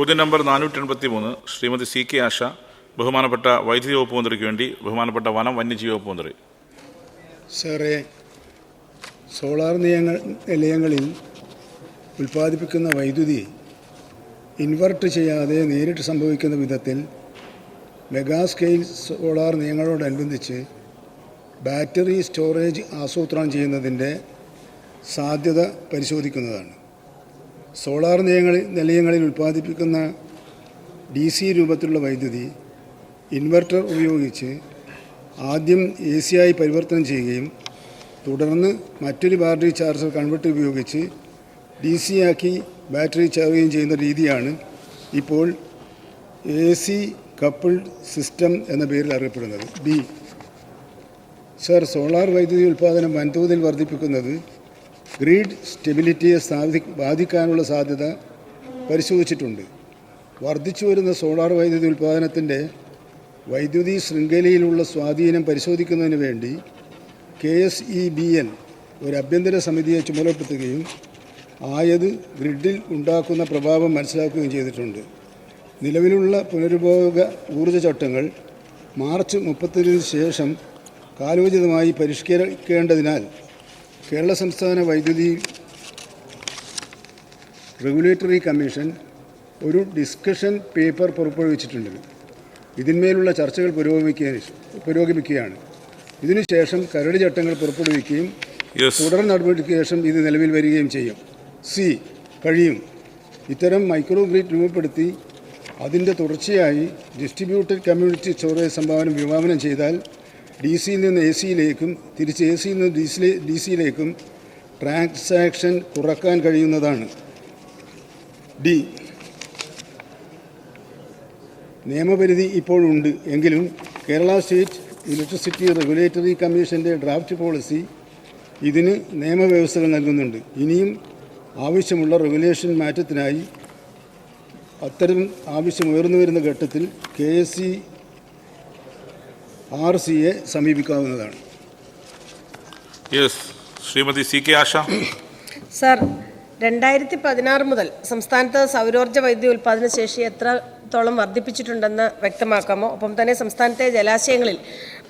ചോദ്യം number 483 Shrimati CK ആശ, ബഹുമാനപ്പെട്ട വൈദ്യുതി വകുപ്പ് മന്ത്രിക്ക് വേണ്ടി ബഹുമാനപ്പെട്ട വനം വന്യജീവി വകുപ്പ് മന്ത്രി. സാറേ, സോളാർ നിലയങ്ങളിൽ ഉൽപ്പാദിപ്പിക്കുന്ന വൈദ്യുതി ഇൻവെർട്ട് ചെയ്യാതെ നേരിട്ട് സംഭവിക്കുന്ന വിധത്തിൽ മെഗാ സ്കെയിൽ സോളാർ നിലയങ്ങളോടനുബന്ധിച്ച് ബാറ്ററി സ്റ്റോറേജ് ആസൂത്രണം ചെയ്യുന്നതിൻ്റെ സാധ്യത പരിശോധിക്കുന്നതാണ്. സോളാർ നിലയങ്ങളിൽ ഉൽപ്പാദിപ്പിക്കുന്ന DC രൂപത്തിലുള്ള വൈദ്യുതി ഇൻവെർട്ടർ ഉപയോഗിച്ച് ആദ്യം AC ആയി പരിവർത്തനം ചെയ്യുകയും തുടർന്ന് മറ്റൊരു ബാറ്ററി ചാർജർ കൺവെർട്ടർ ഉപയോഗിച്ച് DC ആക്കി ബാറ്ററി ചാർജുകയും ചെയ്യുന്ന രീതിയാണ് ഇപ്പോൾ AC കപ്പിൾഡ് സിസ്റ്റം എന്ന പേരിൽ അറിയപ്പെടുന്നത്. ബി സർ, സോളാർ വൈദ്യുതി ഉൽപ്പാദനം വൻതോതിൽ വർദ്ധിപ്പിക്കുന്നത് ഗ്രിഡ് സ്റ്റെബിലിറ്റിയെ ബാധിക്കാനുള്ള സാധ്യത പരിശോധിച്ചിട്ടുണ്ട്. വർദ്ധിച്ചു വരുന്ന സോളാർ വൈദ്യുതി ഉൽപ്പാദനത്തിൻ്റെ വൈദ്യുതി ശൃംഖലയിലുള്ള സ്വാധീനം പരിശോധിക്കുന്നതിന് വേണ്ടി KSEBL ഒരു ആഭ്യന്തര സമിതിയെ ചുമതലപ്പെടുത്തുകയും ആയത് ഗ്രിഡിൽ ഉണ്ടാക്കുന്ന പ്രഭാവം മനസ്സിലാക്കുകയും ചെയ്തിട്ടുണ്ട്. നിലവിലുള്ള പുനരുപയോഗ ഊർജ്ജ ചട്ടങ്ങൾ മാർച്ച് 31 ശേഷം കാലോചിതമായി പരിഷ്കരിക്കേണ്ടതിനാൽ കേരള സംസ്ഥാന വൈദ്യുതി റെഗുലേറ്ററി കമ്മീഷൻ ഒരു ഡിസ്കഷൻ പേപ്പർ പുറപ്പെടുവിച്ചിട്ടുണ്ട്. ഇതിന്മേലുള്ള ചർച്ചകൾ പുരോഗമിക്കുകയാണ്. ഇതിനുശേഷം കരട് ചട്ടങ്ങൾ പുറപ്പെടുവിക്കുകയും തുടർ നടപടിക്ക് ശേഷം ഇത് നിലവിൽ വരികയും ചെയ്യും. സി കഴിയും. ഇത്തരം മൈക്രോ ഗ്രിഡ് രൂപപ്പെടുത്തി അതിൻ്റെ തുടർച്ചയായി ഡിസ്ട്രിബ്യൂട്ടഡ് കമ്മ്യൂണിറ്റി സ്റ്റോറേജ് സംഭാവന വിഭാവനം ചെയ്താൽ DC-യിൽ നിന്ന് AC-യിലേക്കും തിരിച്ച് AC-യിൽ നിന്ന് DC-യിലേക്കും ട്രാൻസാക്ഷൻ കുറക്കാൻ കഴിയുന്നതാണ്. ഡി നിയമപരിധി ഇപ്പോഴുണ്ട് എങ്കിലും കേരള സ്റ്റേറ്റ് ഇലക്ട്രിസിറ്റി റെഗുലേറ്ററി കമ്മീഷൻ്റെ ഡ്രാഫ്റ്റ് പോളിസി ഇതിന് നിയമവ്യവസ്ഥകൾ നൽകുന്നുണ്ട്. ഇനിയും ആവശ്യമുള്ള റെഗുലേഷൻ മാറ്റത്തിനായി അത്തരം ആവശ്യം ഉയർന്നു വരുന്ന ഘട്ടത്തിൽ KSERCയെ സമീപിക്കാവുന്നതാണ്. ശ്രീമതി CK ആശ. സർ, 2016 മുതൽ സംസ്ഥാനത്ത് സൗരോർജ്ജ വൈദ്യുതി ഉൽപ്പാദന ശേഷി എത്രത്തോളം വർദ്ധിപ്പിച്ചിട്ടുണ്ടെന്ന് വ്യക്തമാക്കാമോ? ഒപ്പം തന്നെ സംസ്ഥാനത്തെ ജലാശയങ്ങളിൽ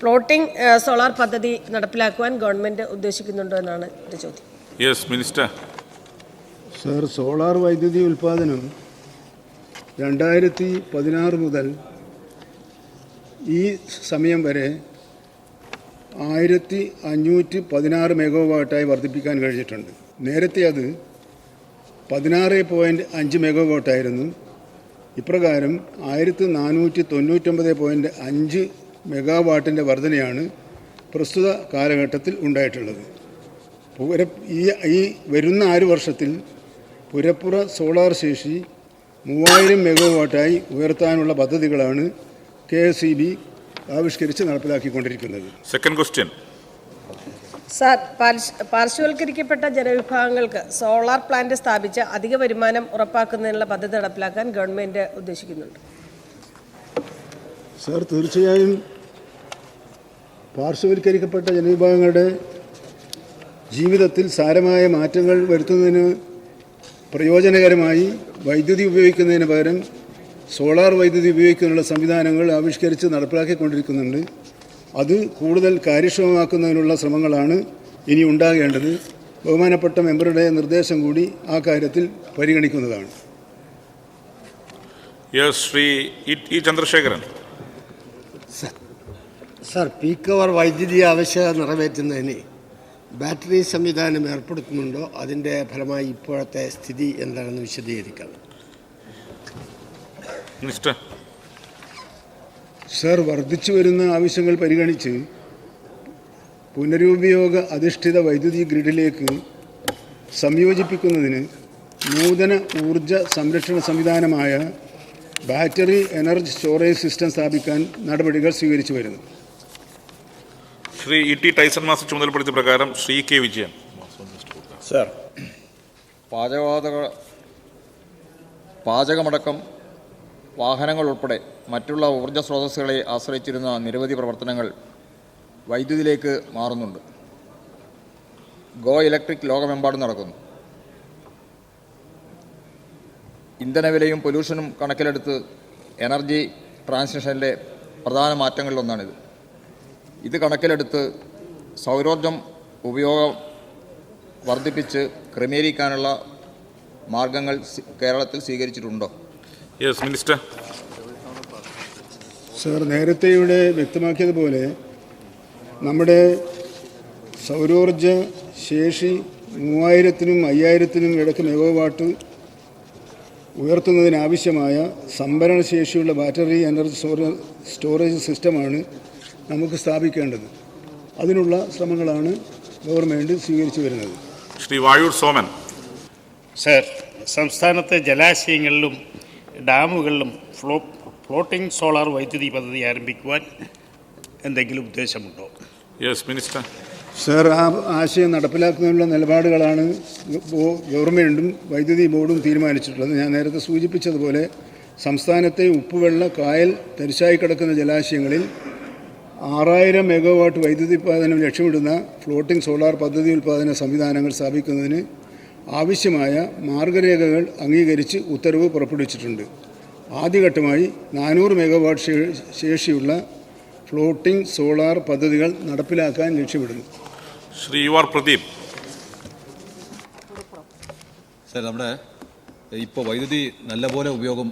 ഫ്ലോട്ടിംഗ് സോളാർ പദ്ധതി നടപ്പിലാക്കുവാൻ ഗവൺമെൻറ് ഉദ്ദേശിക്കുന്നുണ്ടോ എന്നാണ് എൻ്റെ ചോദ്യം. മിനിസ്റ്റർ. സർ, സോളാർ വൈദ്യുതി ഉൽപ്പാദനം 2016 മുതൽ ഈ സമയം വരെ 1516 മെഗാവാട്ടായി വർദ്ധിപ്പിക്കാൻ കഴിഞ്ഞിട്ടുണ്ട്. നേരത്തെ അത് 16.5 മെഗാവാട്ടായിരുന്നു. ഇപ്രകാരം 1499.5 മെഗാവാട്ടിൻ്റെ വർധനയാണ് പ്രസ്തുത കാലഘട്ടത്തിൽ ഉണ്ടായിട്ടുള്ളത്. ഈ വരുന്ന 6 വർഷത്തിൽ പുരപ്പുറ സോളാർ ശേഷി 3000 മെഗാവാട്ടായി ഉയർത്താനുള്ള പദ്ധതികളാണ് KSEB ആവിഷ്കരിച്ച് നടപ്പിലാക്കിക്കൊണ്ടിരിക്കുന്നത്. Second question. സർ, പാർശ്വവൽക്കരിക്കപ്പെട്ട ജനവിഭാഗങ്ങൾക്ക് സോളാർ പ്ലാന്റ് സ്ഥാപിച്ച് അധിക വരുമാനം ഉറപ്പാക്കുന്നതിനുള്ള പദ്ധതി നടപ്പിലാക്കാൻ ഗവൺമെൻറ് ഉദ്ദേശിക്കുന്നുണ്ട്. സർ, തീർച്ചയായും പാർശ്വവൽക്കരിക്കപ്പെട്ട ജനവിഭാഗങ്ങളുടെ ജീവിതത്തിൽ സാരമായ മാറ്റങ്ങൾ വരുത്തുന്നതിന് പ്രയോജനകരമായി വൈദ്യുതി ഉപയോഗിക്കുന്നതിന് പകരം സോളാർ വൈദ്യുതി ഉപയോഗിക്കുന്നതിനുള്ള സംവിധാനങ്ങൾ ആവിഷ്കരിച്ച് നടപ്പിലാക്കിക്കൊണ്ടിരിക്കുന്നുണ്ട്. അത് കൂടുതൽ കാര്യക്ഷമമാക്കുന്നതിനുള്ള ശ്രമങ്ങളാണ് ഇനി ഉണ്ടാകേണ്ടത്. ബഹുമാനപ്പെട്ട മെമ്പറുടെ നിർദ്ദേശം കൂടി ആ കാര്യത്തിൽ പരിഗണിക്കുന്നതാണ്. Shri E Chandrasekharan. Sir, peak hour വൈദ്യുതി ആവശ്യകത നിറവേറ്റുന്നതിന് ബാറ്ററി സംവിധാനം ഏർപ്പെടുത്തുന്നുണ്ടോ? അതിൻ്റെ ഫലമായി ഇപ്പോഴത്തെ സ്ഥിതി എന്താണെന്ന് വിശദീകരിക്കണം. മിനിസ്റ്റർ. സർ, വർദ്ധിച്ചു വരുന്ന ആവശ്യങ്ങൾ പരിഗണിച്ച് പുനരുപയോഗ അധിഷ്ഠിത വൈദ്യുതി ഗ്രിഡിലേക്ക് സംയോജിപ്പിക്കുന്നതിന് നൂതന ഊർജ സംരക്ഷണ സംവിധാനമായ ബാറ്ററി എനർജി സ്റ്റോറേജ് സിസ്റ്റം സ്ഥാപിക്കാൻ നടപടികൾ സ്വീകരിച്ചു വരുന്നു. ശ്രീ E.T. ടൈസൺ മാസ്റ്റർ ചുമതലപ്പെടുത്തിയ പ്രകാരം ശ്രീ K. വിജയൻ. സർ, പാചകമടക്കം വാഹനങ്ങൾ ഉൾപ്പെടെ മറ്റുള്ള ഊർജ്ജ സ്രോതസ്സുകളെ ആശ്രയിച്ചിരുന്ന നിരവധി പ്രവർത്തനങ്ങൾ വൈദ്യുതിയിലേക്ക് മാറുന്നുണ്ട്. ഗോ ഇലക്ട്രിക് ലോകമെമ്പാടും നടക്കുന്നു. ഇന്ധനവിലയും പൊല്യൂഷനും കണക്കിലെടുത്ത് എനർജി ട്രാൻസിഷനിലെ പ്രധാന മാറ്റങ്ങളിലൊന്നാണിത്. ഇത് കണക്കിലെടുത്ത് സൗരോർജം ഉപയോഗം വർദ്ധിപ്പിച്ച് ക്രമീകരിക്കാനുള്ള മാർഗങ്ങൾ കേരളത്തിൽ സ്വീകരിച്ചിട്ടുണ്ടോ? Yes minister. സർ, നേരത്തെ ഇവിടെ വ്യക്തമാക്കിയതുപോലെ നമ്മുടെ സൗരോർജ ശേഷി 3000-നും 5000-നും ഇടയ്ക്ക് മെഗാവാട്ട് ഉയർത്തുന്നതിനാവശ്യമായ സംഭരണശേഷിയുള്ള ബാറ്ററി എനർജി സ്റ്റോറേജ് സിസ്റ്റമാണ് നമുക്ക് സ്ഥാപിക്കേണ്ടത്. അതിനുള്ള ശ്രമങ്ങളാണ് ഗവൺമെൻറ് സ്വീകരിച്ചു വരുന്നത്. ശ്രീ വാഴൂർ സോമൻ. സർ, സംസ്ഥാനത്തെ ജലാശയങ്ങളിലും ഡാമുകളിലും ഫ്ലോട്ടിംഗ് സോളാർ വൈദ്യുതി പദ്ധതി ആരംഭിക്കുവാൻ എന്തെങ്കിലും ഉദ്ദേശമുണ്ടോ? Yes minister. സർ, ആ ആശയം നടപ്പിലാക്കുന്നതിനുള്ള നിലപാടുകളാണ് ഗവൺമെൻറ്റും വൈദ്യുതി ബോർഡും തീരുമാനിച്ചിട്ടുള്ളത്. ഞാൻ നേരത്തെ സൂചിപ്പിച്ചതുപോലെ സംസ്ഥാനത്തെ ഉപ്പുവെള്ള കായൽ തരിശായി കിടക്കുന്ന ജലാശയങ്ങളിൽ 6000 മെഗാവാട്ട് വൈദ്യുതി ഉൽപ്പാദനം ലക്ഷ്യമിടുന്ന ഫ്ലോട്ടിംഗ് സോളാർ പദ്ധതി ഉൽപ്പാദന സംവിധാനങ്ങൾ സ്ഥാപിക്കുന്നതിന് ആവശ്യമായ മാർഗരേഖകൾ അംഗീകരിച്ച് ഉത്തരവ് പുറപ്പെടുവിച്ചിട്ടുണ്ട്. ആദ്യഘട്ടമായി 400 മെഗാവാട്ട് ശേഷിയുള്ള ഫ്ലോട്ടിംഗ് സോളാർ പദ്ധതികൾ നടപ്പിലാക്കാൻ ലക്ഷ്യമിടുന്നു. Shri you are Pradeep. Sir, നമ്മുടെ ഇപ്പോൾ വൈദ്യുതി നല്ലപോലെ ഉപയോഗം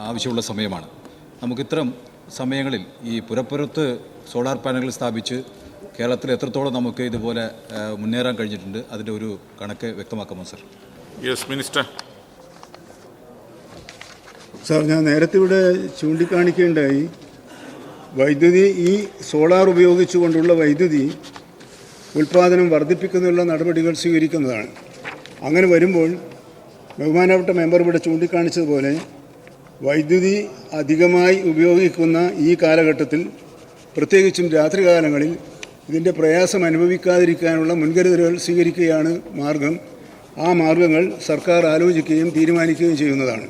ആവശ്യമുള്ള സമയമാണ്. നമുക്കിത്തരം സമയങ്ങളിൽ ഈ പുരപ്പുറത്ത് സോളാർ പാനലുകൾ സ്ഥാപിച്ച് കേരളത്തിൽ എത്രത്തോളം നമുക്ക് ഇതുപോലെ മുന്നേറാൻ കഴിഞ്ഞിട്ടുണ്ട്, അതിൻ്റെ ഒരു കണക്ക് വ്യക്തമാക്കാമോ സർ? Yes minister. സാർ, ഞാൻ നേരത്തെ ഇവിടെ ചൂണ്ടിക്കാണിക്കേണ്ടായി വൈദ്യുതി ഈ സോളാർ ഉപയോഗിച്ചുകൊണ്ടുള്ള വൈദ്യുതി ഉൽപ്പാദനം വർദ്ധിപ്പിക്കുന്നതിനുള്ള നടപടികൾ സ്വീകരിക്കുന്നതാണ്. അങ്ങനെ വരുമ്പോൾ ബഹുമാനപ്പെട്ട മെമ്പർ ഇവിടെ ചൂണ്ടിക്കാണിച്ചതുപോലെ വൈദ്യുതി അധികമായി ഉപയോഗിക്കുന്ന ഈ കാലഘട്ടത്തിൽ, പ്രത്യേകിച്ചും രാത്രികാലങ്ങളിൽ ഇതിൻ്റെ പ്രയാസം അനുഭവിക്കാതിരിക്കാനുള്ള മുൻകരുതലുകൾ സ്വീകരിക്കുകയാണ് മാർഗം. ആ മാർഗങ്ങൾ സർക്കാർ ആലോചിക്കുകയും തീരുമാനിക്കുകയും ചെയ്യുന്നതാണ്.